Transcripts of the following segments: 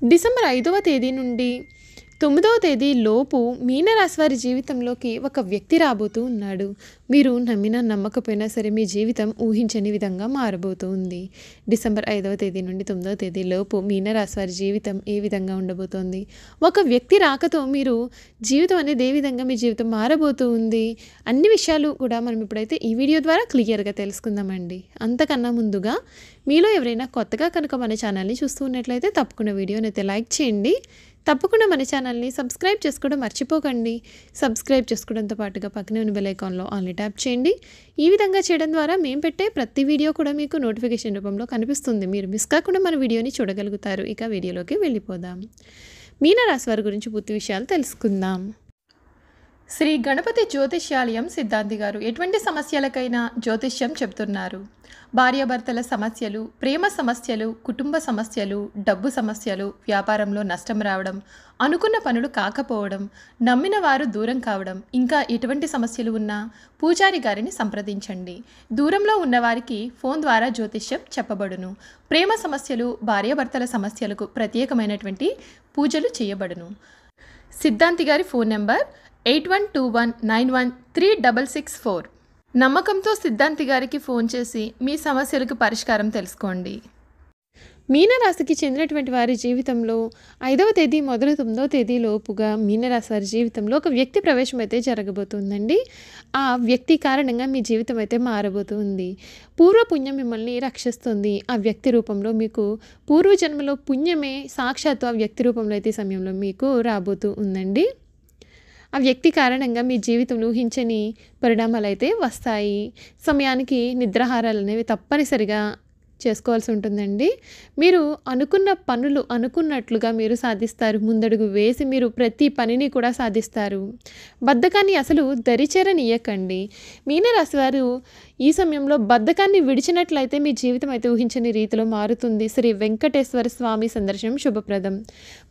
December 5వ తేదీ నుండి 9వ తేదీ లోపు మీనరాశి వారి జీవితంలోకి ఒక వ్యక్తి రాబోతూ ఉన్నాడు. మీరు నమ్మినా నమ్మకపోయినా సరే మీ జీవితం ఊహించని విధంగా మారబోతూ ఉంది. డిసెంబర్ 5వ తేదీ నుండి 9వ తేదీ లోపు మీనరాశి వారి జీవితం ఏ విధంగా ఉండబోతోంది? ఒక వ్యక్తి రాకతో మీరు జీవితం అనేది ఏ విధంగా మీ జీవితం మారబోతూ ఉంది? అన్ని విషయాలు కూడా మనం ఇప్పుడైతే ఈ వీడియో ద్వారా క్లియర్గా తెలుసుకుందామండి. అంతకన్నా ముందుగా మీలో ఎవరైనా కొత్తగా కనుక మన ఛానల్ని చూస్తూ ఉన్నట్లయితే తప్పకుండా వీడియోని అయితే లైక్ చేయండి. తప్పకుండా మన ఛానల్ని సబ్స్క్రైబ్ చేసుకోవడం మర్చిపోకండి. సబ్స్క్రైబ్ చేసుకోవడంతో పాటుగా పక్కనే ఉన్న బెల్ ఐకాన్లో ఆల్ని ట్యాప్ చేయండి. ఈ విధంగా చేయడం ద్వారా మేము పెట్టే ప్రతి వీడియో కూడా మీకు నోటిఫికేషన్ రూపంలో కనిపిస్తుంది. మీరు మిస్ కాకుండా మన వీడియోని చూడగలుగుతారు. ఇక వీడియోలోకి వెళ్ళిపోదాం. మీనరాశి వారి గురించి పూర్తి విషయాలు తెలుసుకుందాం. శ్రీ గణపతి జ్యోతిష్యాలయం సిద్ధాంతి గారు ఎటువంటి సమస్యలకైనా జ్యోతిష్యం చెప్తున్నారు. భార్యాభర్తల సమస్యలు, ప్రేమ సమస్యలు, కుటుంబ సమస్యలు, డబ్బు సమస్యలు, వ్యాపారంలో నష్టం రావడం, అనుకున్న పనులు కాకపోవడం, నమ్మిన వారు దూరం కావడం, ఇంకా ఎటువంటి సమస్యలు ఉన్నా పూజారి గారిని సంప్రదించండి. దూరంలో ఉన్నవారికి ఫోన్ ద్వారా జ్యోతిష్యం చెప్పబడును. ప్రేమ సమస్యలు, భార్యాభర్తల సమస్యలకు ప్రత్యేకమైనటువంటి పూజలు చేయబడును. సిద్ధాంతి గారి ఫోన్ నెంబర్ 8121913664. నమ్మకంతో సిద్ధాంతి గారికి ఫోన్ చేసి మీ సమస్యలకు పరిష్కారం తెలుసుకోండి. మీనరాశికి చెందినటువంటి వారి జీవితంలో 5వ తేదీ మొదలు 9వ తేదీ లోపుగా మీనరాశి వారి జీవితంలో ఒక వ్యక్తి ప్రవేశం అయితే జరగబోతుందండి. ఆ వ్యక్తి కారణంగా మీ జీవితం అయితే మారబోతుంది. పూర్వపుణ్యం మిమ్మల్ని రక్షిస్తుంది. ఆ వ్యక్తి రూపంలో మీకు పూర్వజన్మలో పుణ్యమే సాక్షాత్తు ఆ వ్యక్తి రూపంలో అయితే ఈ సమయంలో మీకు రాబోతూ ఉందండి. ఆ వ్యక్తి కారణంగా మీ జీవితంలో ఊహించని పరిణామాలు అయితే వస్తాయి. సమయానికి నిద్రాహారాలు అనేవి తప్పనిసరిగా చేసుకోవాల్సి ఉంటుందండి. మీరు అనుకున్న పనులు అనుకున్నట్లుగా మీరు సాధిస్తారు. ముందడుగు వేసి మీరు ప్రతి పనిని కూడా సాధిస్తారు. బద్ధకాన్ని అసలు దరిచేరనియ్యకండి. మీనరాశి వారు ఈ సమయంలో బద్ధకాన్ని విడిచినట్లయితే మీ జీవితం అయితే ఊహించని రీతిలో మారుతుంది. శ్రీ వెంకటేశ్వర స్వామి సందర్శనం శుభప్రదం.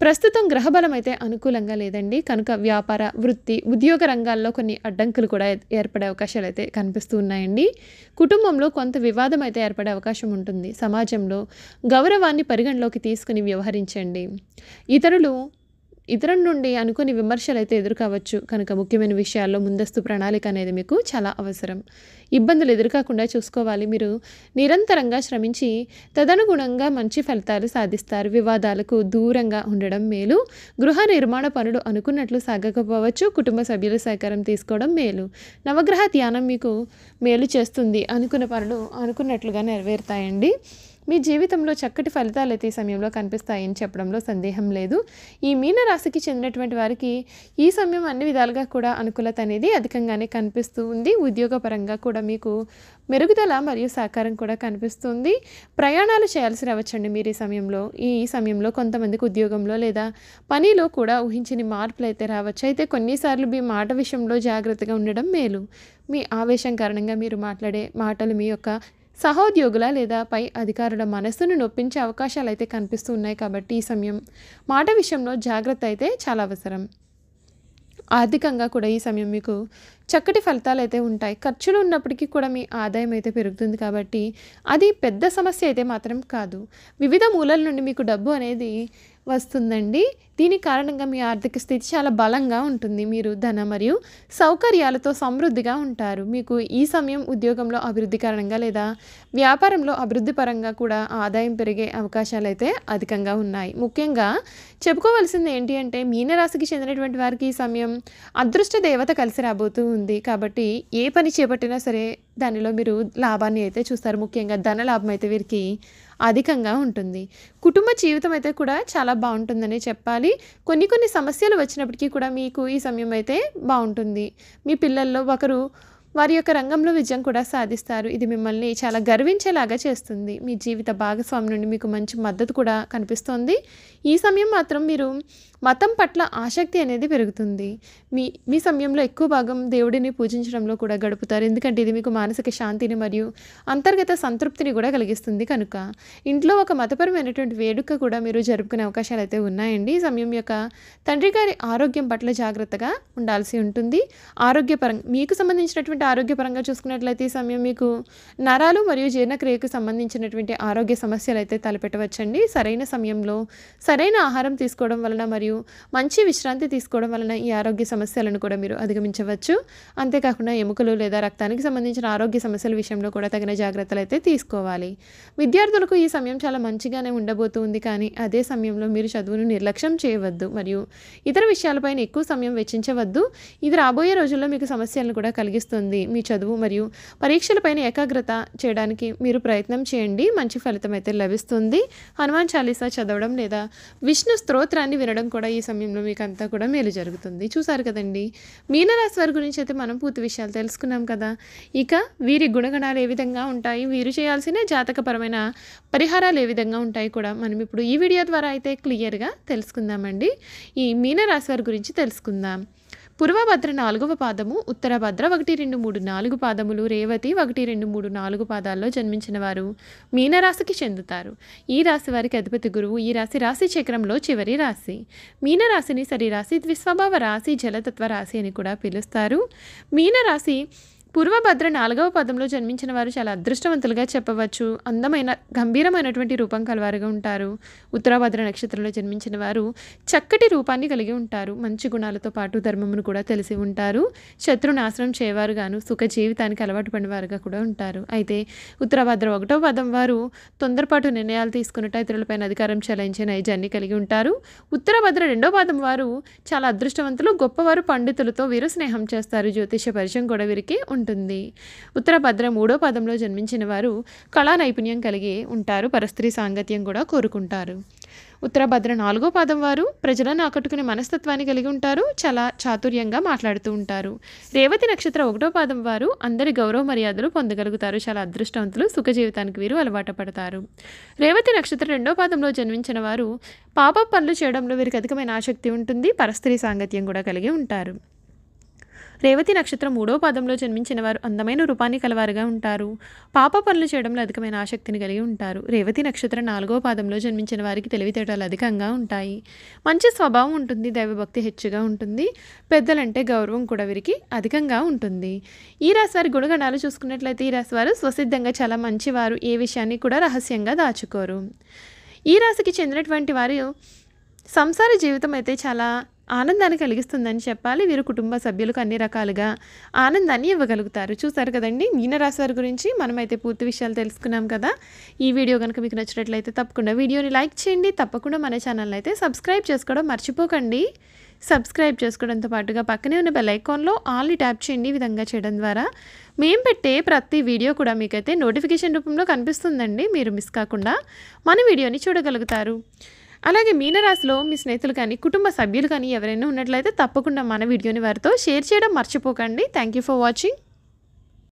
ప్రస్తుతం గ్రహబలం అయితే అనుకూలంగా లేదండి. కనుక వ్యాపార, వృత్తి, ఉద్యోగ రంగాల్లో కొన్ని అడ్డంకులు కూడా ఏర్పడే అవకాశాలు అయితే కనిపిస్తూ ఉన్నాయండి. కుటుంబంలో కొంత వివాదం అయితే ఏర్పడే అవకాశం ఉంటుంది. సమాజంలో గౌరవాన్ని పరిగణలోకి తీసుకుని వ్యవహరించండి. ఇతరుల నుండి అనుకుని విమర్శలు అయితే ఎదుర్కోవచ్చు. కనుక ముఖ్యమైన విషయాల్లో ముందస్తు ప్రణాళిక అనేది మీకు చాలా అవసరం. ఇబ్బందులు ఎదుర్కోకుండా చూసుకోవాలి. మీరు నిరంతరంగా శ్రమించి తదనుగుణంగా మంచి ఫలితాలు సాధిస్తారు. వివాదాలకు దూరంగా ఉండడం మేలు. గృహ నిర్మాణ పనులు అనుకున్నట్లు సాగకపోవచ్చు. కుటుంబ సభ్యుల సహకారం తీసుకోవడం మేలు. నవగ్రహ ధ్యానం మీకు మేలు చేస్తుంది. అనుకున్న పనులు అనుకున్నట్లుగా నెరవేరుతాయండి. మీ జీవితంలో చక్కటి ఫలితాలు అయితే ఈ సమయంలో కనిపిస్తాయని చెప్పడంలో సందేహం లేదు. ఈ మీనరాశికి చెందినటువంటి వారికి ఈ సమయం అన్ని విధాలుగా కూడా అనుకూలత అనేది అధికంగానే కనిపిస్తూ ఉంది. ఉద్యోగపరంగా కూడా మీకు మెరుగుదల మరియు సహకారం కూడా కనిపిస్తుంది. ప్రయాణాలు చేయాల్సి రావచ్చండి మీరు ఈ సమయంలో కొంతమందికి ఉద్యోగంలో లేదా పనిలో కూడా ఊహించని మార్పులు అయితే రావచ్చు. అయితే కొన్నిసార్లు మీ మాట విషయంలో జాగ్రత్తగా ఉండడం మేలు. మీ ఆవేశం కారణంగా మీరు మాట్లాడే మాటలు మీ యొక్క సహోద్యోగుల లేదా పై అధికారుల మనస్సును నొప్పించే అవకాశాలు అయితే కనిపిస్తూ ఉన్నాయి. కాబట్టి ఈ సమయం మాట విషయంలో జాగ్రత్త అయితే చాలా అవసరం. ఆర్థికంగా కూడా ఈ సమయం మీకు చక్కటి ఫలితాలు అయితే ఉంటాయి. ఖర్చులు ఉన్నప్పటికీ కూడా మీ ఆదాయం అయితే పెరుగుతుంది. కాబట్టి అది పెద్ద సమస్య అయితే మాత్రం కాదు. వివిధ మూలాల నుండి మీకు డబ్బు అనేది వస్తుందండి. దీని కారణంగా మీ ఆర్థిక స్థితి చాలా బలంగా ఉంటుంది. మీరు ధన మరియు సౌకర్యాలతో సమృద్ధిగా ఉంటారు. మీకు ఈ సమయం ఉద్యోగంలో అభివృద్ధి కారణంగా లేదా వ్యాపారంలో అభివృద్ధి పరంగా కూడా ఆదాయం పెరిగే అవకాశాలు అయితే అధికంగా ఉన్నాయి. ముఖ్యంగా చెప్పుకోవాల్సింది ఏంటి అంటే మీనరాశికి చెందినటువంటి వారికి ఈ సమయం అదృష్ట దేవత కలిసి రాబోతూ ఉంది. కాబట్టి ఏ పని చేపట్టినా సరే దానిలో మీరు లాభాన్ని అయితే చూస్తారు. ముఖ్యంగా ధన లాభం అయితే వీరికి అధికంగా ఉంటుంది. కుటుంబ జీవితం అయితే కూడా చాలా బాగుంటుందని చెప్పాలి. కొన్ని సమస్యలు వచ్చినప్పటికీ కూడా మీకు ఈ సమయం అయితే బాగుంటుంది. మీ పిల్లల్లో ఒకరు వారి యొక్క రంగంలో విజయం కూడా సాధిస్తారు. ఇది మిమ్మల్ని చాలా గర్వించేలాగా చేస్తుంది. మీ జీవిత భాగస్వామి నుండి మీకు మంచి మద్దతు కూడా కనిపిస్తోంది. ఈ సమయం మాత్రం మీరు మతం పట్ల ఆసక్తి అనేది పెరుగుతుంది. మీ సమయంలో ఎక్కువ భాగం దేవుడిని పూజించడంలో కూడా గడుపుతారు. ఎందుకంటే ఇది మీకు మానసిక శాంతిని మరియు అంతర్గత సంతృప్తిని కూడా కలిగిస్తుంది. కనుక ఇంట్లో ఒక మతపరమైనటువంటి వేడుక కూడా మీరు జరుపుకునే అవకాశాలు అయితే ఉన్నాయండి. ఈ సమయం యొక్క తండ్రి గారి ఆరోగ్యం పట్ల జాగ్రత్తగా ఉండాల్సి ఉంటుంది. ఆరోగ్యపరంగా మీకు సంబంధించినటువంటి ఆరోగ్యపరంగా చూసుకున్నట్లయితే ఈ సమయం మీకు నరాలు మరియు జీర్ణక్రియకు సంబంధించినటువంటి ఆరోగ్య సమస్యలు అయితే తలపెట్టవచ్చండి. సరైన సమయంలో సరైన ఆహారం తీసుకోవడం వలన మరియు మంచి విశ్రాంతి తీసుకోవడం వలన ఈ ఆరోగ్య సమస్యలను కూడా మీరు అధిగమించవచ్చు. అంతేకాకుండా ఎముకలు లేదా రక్తానికి సంబంధించిన ఆరోగ్య సమస్యల విషయంలో కూడా తగిన జాగ్రత్తలు అయితే తీసుకోవాలి. విద్యార్థులకు ఈ సమయం చాలా మంచిగానే ఉండబోతుంది, కానీ అదే సమయంలో మీరు చదువును నిర్లక్ష్యం చేయవద్దు మరియు ఇతర విషయాలపైన ఎక్కువ సమయం వెచ్చించవద్దు. ఇది రాబోయే రోజుల్లో మీకు సమస్యలను కూడా కలిగిస్తుంది. మీ చదువు మరియు పరీక్షలపైన ఏకాగ్రత చేయడానికి మీరు ప్రయత్నం చేయండి. మంచి ఫలితం అయితే లభిస్తుంది. హనుమాన్ చాలీసా చదవడం లేదా విష్ణు స్తోత్రాన్ని వినడం కూడా ఈ సమయంలో మీకు అంతా కూడా మేలు జరుగుతుంది. చూసారు కదండి, మీనరాశి వారి గురించి అయితే మనం పూర్తి విషయాలు తెలుసుకున్నాం కదా. ఇక వీరి గుణగణాలు ఏ విధంగా ఉంటాయి, వీరు చేయాల్సిన జాతకపరమైన పరిహారాలు ఏ విధంగా ఉంటాయి కూడా మనం ఇప్పుడు ఈ వీడియో ద్వారా అయితే క్లియర్గా తెలుసుకుందామండి. ఈ మీనరాశి వారి గురించి తెలుసుకుందాం. పూర్వభద్ర 4వ పాదము, ఉత్తరభద్ర 1, 2, 3, 4 పాదములు, రేవతి 1, 2, 3, 4 పాదాల్లో జన్మించిన వారు మీనరాశికి చెందుతారు. ఈ రాశి వారికి అధిపతి గురువు. ఈ రాశి చక్రంలో చివరి రాశి. మీనరాశిని సరిరాశి, ద్విస్వభావ రాశి, జలతత్వ రాశి అని కూడా పిలుస్తారు. మీనరాశి పూర్వభద్ర 4వ పదంలో జన్మించిన వారు చాలా అదృష్టవంతులుగా చెప్పవచ్చు. అందమైన గంభీరమైనటువంటి రూపం కలవారుగా ఉంటారు. ఉత్తరభద్ర నక్షత్రంలో జన్మించిన వారు చక్కటి రూపాన్ని కలిగి ఉంటారు. మంచి గుణాలతో పాటు ధర్మమును కూడా తెలిసి ఉంటారు. శత్రునాశనం చేయవారుగాను సుఖ జీవితానికి అలవాటు పడినవారుగా కూడా ఉంటారు. అయితే ఉత్తరభద్ర 1వ పదం వారు తొందరపాటు నిర్ణయాలు తీసుకున్నట్టు ఇతరులపైన అధికారం చెలాయించే నైజాన్ని కలిగి ఉంటారు. ఉత్తరభద్ర 2వ పదం వారు చాలా అదృష్టవంతులు, గొప్పవారు, పండితులతో వీరు స్నేహం చేస్తారు. జ్యోతిష పరిచయం కూడా వీరికి ఉంటుంది. ఉత్తరభద్ర 3వ పదంలో జన్మించిన వారు కళా నైపుణ్యం కలిగి ఉంటారు. పరస్త్రీ సాంగత్యం కూడా కోరుకుంటారు. ఉత్తరభద్ర 4వ పాదం వారు ప్రజలను ఆకట్టుకునే మనస్తత్వాన్ని కలిగి ఉంటారు. చాలా చాతుర్యంగా మాట్లాడుతూ ఉంటారు. రేవతి నక్షత్ర 1వ పాదం వారు అందరి గౌరవ మర్యాదలు పొందగలుగుతారు. చాలా అదృష్టవంతులు, సుఖ జీవితానికి వీరు అలవాటు పడతారు. రేవతి నక్షత్ర 2వ పాదంలో జన్మించిన వారు పాప పనులు చేయడంలో వీరికి అధికమైన ఆసక్తి ఉంటుంది. పరస్త్రీ సాంగత్యం కూడా కలిగి ఉంటారు. రేవతి నక్షత్రం 3వ పాదంలో జన్మించిన వారు అందమైన రూపాన్ని కలవారుగా ఉంటారు. పాప పనులు చేయడంలో అధికమైన ఆసక్తిని కలిగి ఉంటారు. రేవతి నక్షత్రం 4వ పాదంలో జన్మించిన వారికి తెలివితేటలు అధికంగా ఉంటాయి. మంచి స్వభావం ఉంటుంది. దైవభక్తి హెచ్చుగా ఉంటుంది. పెద్దలంటే గౌరవం కూడా వీరికి అధికంగా ఉంటుంది. ఈ రాశి వారి గుణగణాలు చూసుకున్నట్లయితే ఈ రాశి వారు స్వసిద్ధంగా చాలా మంచివారు. ఏ విషయాన్ని కూడా రహస్యంగా దాచుకోరు. ఈ రాశికి చెందినటువంటి వారు సంసార జీవితం అయితే చాలా ఆనందాన్ని కలిగిస్తుందని చెప్పాలి. వీరు కుటుంబ సభ్యులకు అన్ని రకాలుగా ఆనందాన్ని ఇవ్వగలుగుతారు. చూసారు కదండి, మీనరాశి వారి గురించి మనమైతే పూర్తి విషయాలు తెలుసుకున్నాం కదా. ఈ వీడియో కనుక మీకు నచ్చినట్లయితే తప్పకుండా వీడియోని లైక్ చేయండి. తప్పకుండా మన ఛానల్ని అయితే సబ్స్క్రైబ్ చేసుకోవడం మర్చిపోకండి. సబ్స్క్రైబ్ చేసుకోవడంతో పాటుగా పక్కనే ఉన్న బెల్ ఐకాన్లో ఆల్ని ట్యాప్ చేయండి. ఈ విధంగా చేయడం ద్వారా మేము పెట్టే ప్రతి వీడియో కూడా మీకైతే నోటిఫికేషన్ రూపంలో కనిపిస్తుందండి. మీరు మిస్ కాకుండా మన వీడియోని చూడగలుగుతారు. అలాగే మీనరాశిలో మీ స్నేహితులు కానీ కుటుంబ సభ్యులు కానీ ఎవరైనా ఉన్నట్లయితే తప్పకుండా మన వీడియోని వారితో షేర్ చేయడం మర్చిపోకండి. Thank you for watching.